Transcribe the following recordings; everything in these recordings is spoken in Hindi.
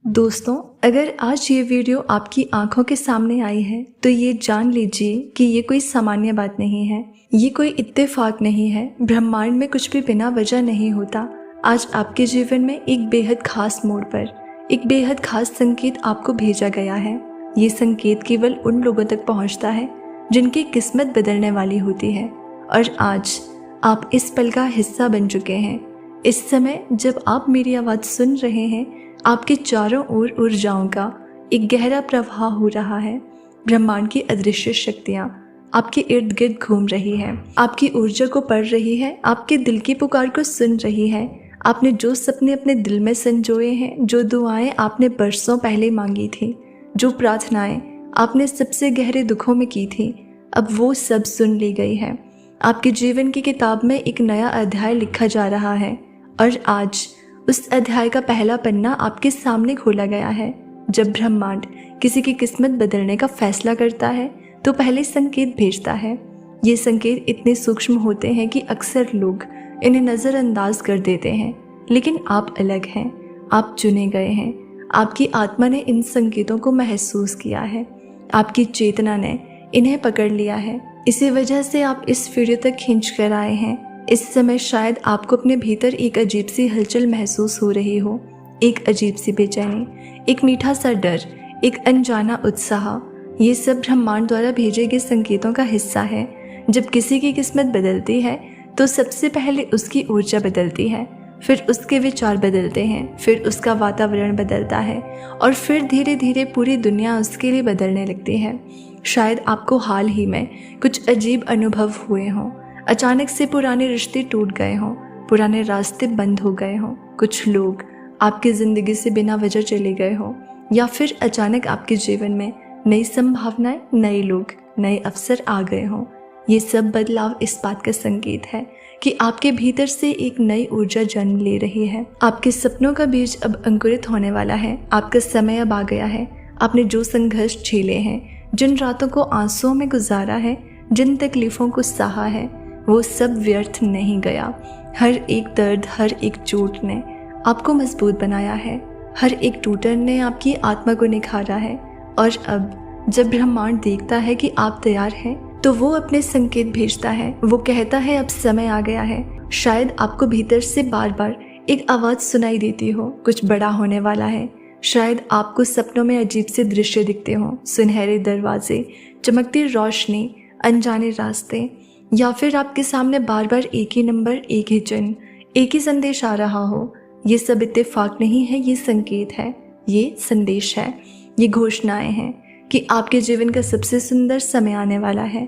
दोस्तों, अगर आज ये वीडियो आपकी आंखों के सामने आई है तो ये जान लीजिए कि ये कोई सामान्य बात नहीं है। ये कोई इत्तेफाक नहीं है। ब्रह्मांड में कुछ भी बिना वजह नहीं होता। आज आपके जीवन में एक बेहद खास मोड़ पर एक बेहद खास संकेत आपको भेजा गया है। ये संकेत केवल उन लोगों तक पहुंचता है जिनकी किस्मत बदलने वाली होती है, और आज आप इस पल का हिस्सा बन चुके हैं। इस समय जब आप मेरी आवाज़ सुन रहे हैं, आपके चारों ओर ऊर्जाओं का एक गहरा प्रवाह हो रहा है। ब्रह्मांड की अदृश्य शक्तियाँ आपके इर्द गिर्द घूम रही है, आपकी ऊर्जा को पढ़ रही है, आपके दिल की पुकार को सुन रही है। आपने जो सपने अपने दिल में संजोए हैं, जो दुआएं आपने बरसों पहले मांगी थी, जो प्रार्थनाएं आपने सबसे गहरे दुखों में की थी, अब वो सब सुन ली गई है। आपके जीवन की किताब में एक नया अध्याय लिखा जा रहा है, और आज उस अध्याय का पहला पन्ना आपके सामने खोला गया है। जब ब्रह्मांड किसी की किस्मत बदलने का फैसला करता है तो पहले संकेत भेजता है। ये संकेत इतने सूक्ष्म होते हैं कि अक्सर लोग इन्हें नज़रअंदाज कर देते हैं, लेकिन आप अलग हैं। आप चुने गए हैं। आपकी आत्मा ने इन संकेतों को महसूस किया है। आपकी चेतना ने इन्हें पकड़ लिया है। इसी वजह से आप इस वीडियो तक खींच कर आए हैं। इस समय शायद आपको अपने भीतर एक अजीब सी हलचल महसूस हो रही हो, एक अजीब सी बेचैनी, एक मीठा सा डर, एक अनजाना उत्साह। ये सब ब्रह्मांड द्वारा भेजे गए संकेतों का हिस्सा है। जब किसी की किस्मत बदलती है तो सबसे पहले उसकी ऊर्जा बदलती है, फिर उसके विचार बदलते हैं, फिर उसका वातावरण बदलता है, और फिर धीरे धीरे पूरी दुनिया उसके लिए बदलने लगती है। शायद आपको हाल ही में कुछ अजीब अनुभव हुए हों। अचानक से पुराने रिश्ते टूट गए हों, पुराने रास्ते बंद हो गए हों, कुछ लोग आपकी ज़िंदगी से बिना वजह चले गए हों, या फिर अचानक आपके जीवन में नई संभावनाएं, नए लोग, नए अवसर आ गए हों। ये सब बदलाव इस बात का संकेत है कि आपके भीतर से एक नई ऊर्जा जन्म ले रही है। आपके सपनों का बीज अब अंकुरित होने वाला है। आपका समय अब आ गया है। आपने जो संघर्ष झेले हैं, जिन रातों को आंसुओं में गुजारा है, जिन तकलीफ़ों को सहा है, वो सब व्यर्थ नहीं गया। हर एक दर्द, हर एक चोट ने आपको मजबूत बनाया है। हर एक टूटन ने आपकी आत्मा को निखारा है। और अब जब ब्रह्मांड देखता है कि आप तैयार हैं, तो वो अपने संकेत भेजता है। वो कहता है अब समय आ गया है। शायद आपको भीतर से बार बार एक आवाज़ सुनाई देती हो, कुछ बड़ा होने वाला है। शायद आपको सपनों में अजीब से दृश्य दिखते हों, सुनहरे दरवाजे, चमकती रोशनी, अनजाने रास्ते, या फिर आपके सामने बार बार एक ही नंबर, एक ही चिन्ह, एक ही संदेश आ रहा हो। ये सब इत्तेफाक नहीं है, ये संकेत है, ये संदेश है, ये घोषणाएं हैं कि आपके जीवन का सबसे सुंदर समय आने वाला है।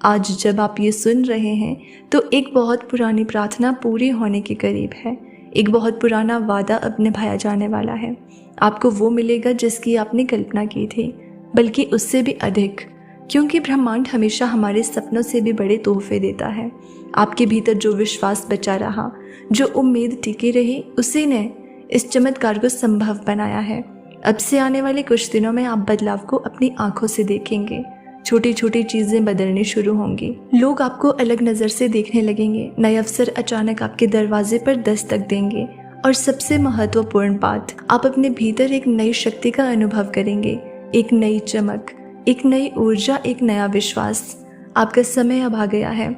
आज जब आप ये सुन रहे हैं तो एक बहुत पुरानी प्रार्थना पूरी होने के करीब है। एक बहुत पुराना वादा अब निभाया जाने वाला है। आपको वो मिलेगा जिसकी आपने कल्पना की थी, बल्कि उससे भी अधिक, क्योंकि ब्रह्मांड हमेशा हमारे सपनों से भी बड़े तोहफे देता है। आपके भीतर जो विश्वास बचा रहा, जो उम्मीद टिकी रही, उसी ने इस चमत्कार को संभव बनाया है। अब से आने वाले कुछ दिनों में आप बदलाव को अपनी आंखों से देखेंगे। छोटी छोटी चीज़ें बदलनी शुरू होंगी। लोग आपको अलग नज़र से देखने लगेंगे। नए अवसर अचानक आपके दरवाजे पर दस्तक देंगे। और सबसे महत्वपूर्ण बात, आप अपने भीतर एक नई शक्ति का अनुभव करेंगे, एक नई चमक, एक नई ऊर्जा, एक नया विश्वास। आपका समय अब आ गया है।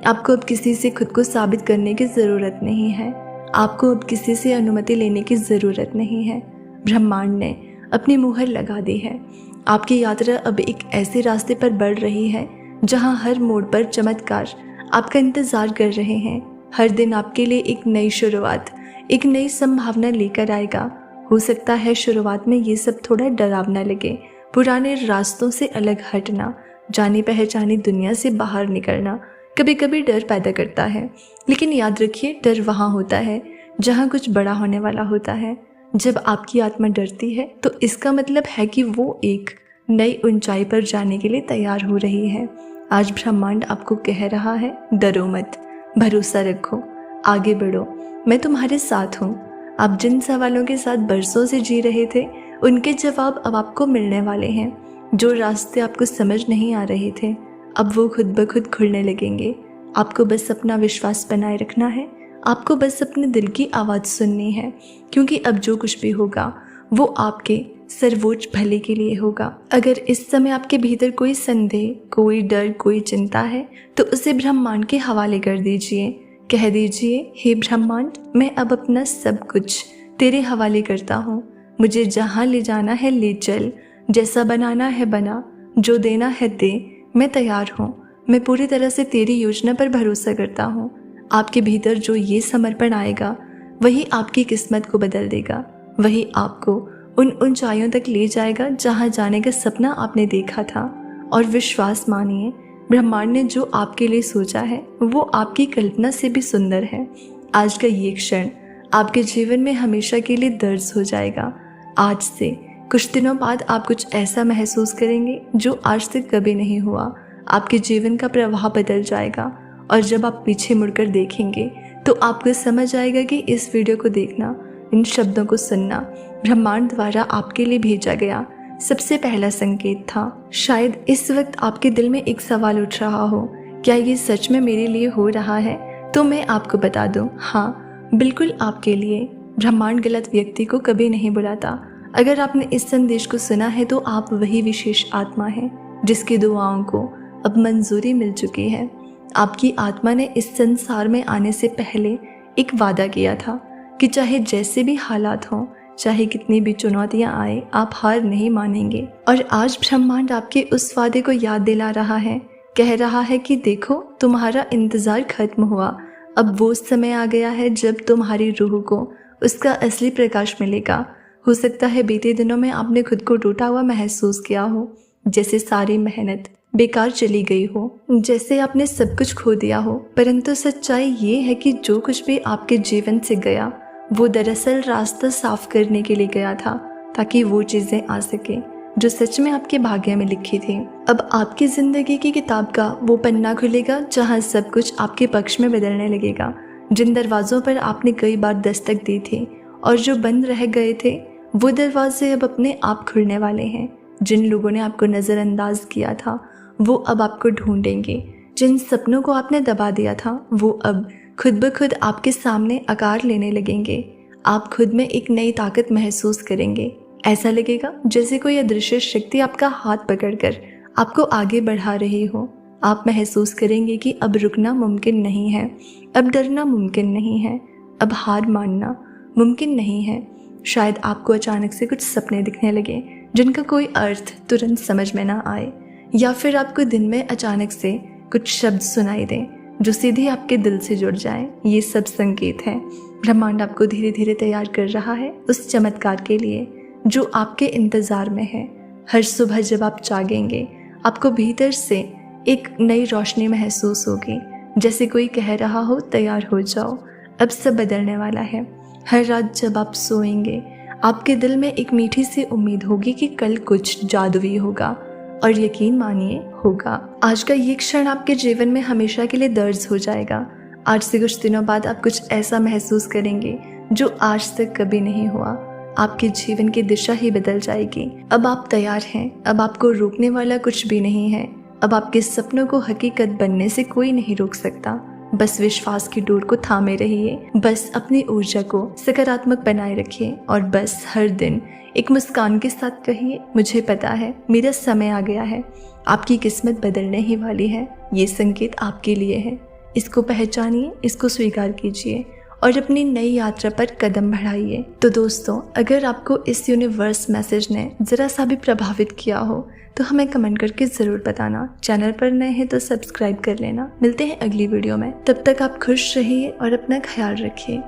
आपको अब किसी से खुद को साबित करने की ज़रूरत नहीं है। आपको अब किसी से अनुमति लेने की ज़रूरत नहीं है। ब्रह्मांड ने अपनी मुहर लगा दी है। आपकी यात्रा अब एक ऐसे रास्ते पर बढ़ रही है जहां हर मोड़ पर चमत्कार आपका इंतज़ार कर रहे हैं। हर दिन आपके लिए एक नई शुरुआत, एक नई संभावना लेकर आएगा। हो सकता है शुरुआत में ये सब थोड़ा डरावना लगे। पुराने रास्तों से अलग हटना, जानी पहचानी दुनिया से बाहर निकलना कभी कभी डर पैदा करता है, लेकिन याद रखिए, डर वहाँ होता है जहाँ कुछ बड़ा होने वाला होता है। जब आपकी आत्मा डरती है तो इसका मतलब है कि वो एक नई ऊंचाई पर जाने के लिए तैयार हो रही है। आज ब्रह्मांड आपको कह रहा है, डरो मत, भरोसा रखो, आगे बढ़ो, मैं तुम्हारे साथ हूँ। आप जिन सवालों के साथ बरसों से जी रहे थे, उनके जवाब अब आपको मिलने वाले हैं। जो रास्ते आपको समझ नहीं आ रहे थे, अब वो खुद ब खुद खुलने लगेंगे। आपको बस अपना विश्वास बनाए रखना है। आपको बस अपने दिल की आवाज़ सुननी है, क्योंकि अब जो कुछ भी होगा वो आपके सर्वोच्च भले के लिए होगा। अगर इस समय आपके भीतर कोई संदेह, कोई डर, कोई चिंता है तो उसे ब्रह्मांड के हवाले कर दीजिए। कह दीजिए, हे ब्रह्मांड, मैं अब अपना सब कुछ तेरे हवाले करता हूँ। मुझे जहाँ ले जाना है ले चल, जैसा बनाना है बना, जो देना है दे, मैं तैयार हूँ। मैं पूरी तरह से तेरी योजना पर भरोसा करता हूँ। आपके भीतर जो ये समर्पण आएगा वही आपकी किस्मत को बदल देगा, वही आपको उन ऊंचाइयों तक ले जाएगा जहाँ जाने का सपना आपने देखा था। और विश्वास मानिए, ब्रह्मांड ने जो आपके लिए सोचा है वो आपकी कल्पना से भी सुंदर है। आज का ये क्षण आपके जीवन में हमेशा के लिए दर्ज हो जाएगा। आज से कुछ दिनों बाद आप कुछ ऐसा महसूस करेंगे जो आज तक कभी नहीं हुआ। आपके जीवन का प्रवाह बदल जाएगा और जब आप पीछे मुड़कर देखेंगे तो आपको समझ आएगा कि इस वीडियो को देखना, इन शब्दों को सुनना ब्रह्मांड द्वारा आपके लिए भेजा गया सबसे पहला संकेत था। शायद इस वक्त आपके दिल में एक सवाल उठ रहा हो, क्या ये सच में मेरे लिए हो रहा है? तो मैं आपको बता दूं, हाँ, बिल्कुल आपके लिए। ब्रह्मांड गलत व्यक्ति को कभी नहीं बुलाता। अगर आपने इस संदेश को सुना है तो आप वही विशेष आत्मा हैं जिसकी दुआओं को अब मंजूरी मिल चुकी है। आपकी आत्मा ने इस संसार में आने से पहले एक वादा किया था कि चाहे जैसे भी हालात हों, चाहे कितनी भी चुनौतियां आए, आप हार नहीं मानेंगे। और आज ब्रह्मांड आपके उस वादे को याद दिला रहा है, कह रहा है कि देखो, तुम्हारा इंतजार खत्म हुआ। अब वो समय आ गया है जब तुम्हारी रूह को उसका असली प्रकाश मिलेगा। हो सकता है बीते दिनों में आपने खुद को टूटा हुआ महसूस किया हो, जैसे सारी मेहनत बेकार चली गई हो, जैसे आपने सब कुछ खो दिया हो। परंतु सच्चाई ये है कि जो कुछ भी आपके जीवन से गया वो दरअसल रास्ता साफ करने के लिए गया था, ताकि वो चीज़ें आ सके जो सच में आपके भाग्य में लिखी थी। अब आपकी ज़िंदगी की किताब का वो पन्ना खुलेगा जहाँ सब कुछ आपके पक्ष में बदलने लगेगा। जिन दरवाज़ों पर आपने कई बार दस्तक दी थी और जो बंद रह गए थे, वो दरवाजे अब अपने आप खुलने वाले हैं। जिन लोगों ने आपको नज़रअंदाज किया था वो अब आपको ढूंढेंगे। जिन सपनों को आपने दबा दिया था वो अब खुद ब खुद आपके सामने आकार लेने लगेंगे। आप खुद में एक नई ताकत महसूस करेंगे। ऐसा लगेगा जैसे कोई अदृश्य शक्ति आपका हाथ पकड़कर आपको आगे बढ़ा रही हो। आप महसूस करेंगे कि अब रुकना मुमकिन नहीं है, अब डरना मुमकिन नहीं है, अब हार मानना मुमकिन नहीं है। शायद आपको अचानक से कुछ सपने दिखने लगे जिनका कोई अर्थ तुरंत समझ में ना आए, या फिर आपको दिन में अचानक से कुछ शब्द सुनाई दें जो सीधे आपके दिल से जुड़ जाएं। ये सब संकेत हैं। ब्रह्मांड आपको धीरे धीरे तैयार कर रहा है उस चमत्कार के लिए जो आपके इंतज़ार में है। हर सुबह जब आप जागेंगे, आपको भीतर से एक नई रोशनी महसूस होगी, जैसे कोई कह रहा हो, तैयार हो जाओ, अब सब बदलने वाला है। हर रात जब आप सोएंगे, आपके दिल में एक मीठी सी उम्मीद होगी कि कल कुछ जादुई होगा, और यकीन मानिए होगा। आज का ये क्षण आपके जीवन में हमेशा के लिए दर्ज हो जाएगा। आज से कुछ दिनों बाद आप कुछ ऐसा महसूस करेंगे जो आज तक कभी नहीं हुआ। आपके जीवन की दिशा ही बदल जाएगी। अब आप तैयार हैं। अब आपको रोकने वाला कुछ भी नहीं है। अब आपके सपनों को हकीकत बनने से कोई नहीं रोक सकता। बस विश्वास की डोर को थामे रहिए, बस अपनी ऊर्जा को सकारात्मक बनाए रखिए और बस हर दिन एक मुस्कान के साथ कहिए, मुझे पता है मेरा समय आ गया है। आपकी किस्मत बदलने ही वाली है। ये संकेत आपके लिए है। इसको पहचानिए, इसको स्वीकार कीजिए और अपनी नई यात्रा पर कदम बढ़ाइए। तो दोस्तों, अगर आपको इस यूनिवर्स मैसेज ने ज़रा सा भी प्रभावित किया हो तो हमें कमेंट करके ज़रूर बताना। चैनल पर नए हैं तो सब्सक्राइब कर लेना। मिलते हैं अगली वीडियो में। तब तक आप खुश रहिए और अपना ख्याल रखिए।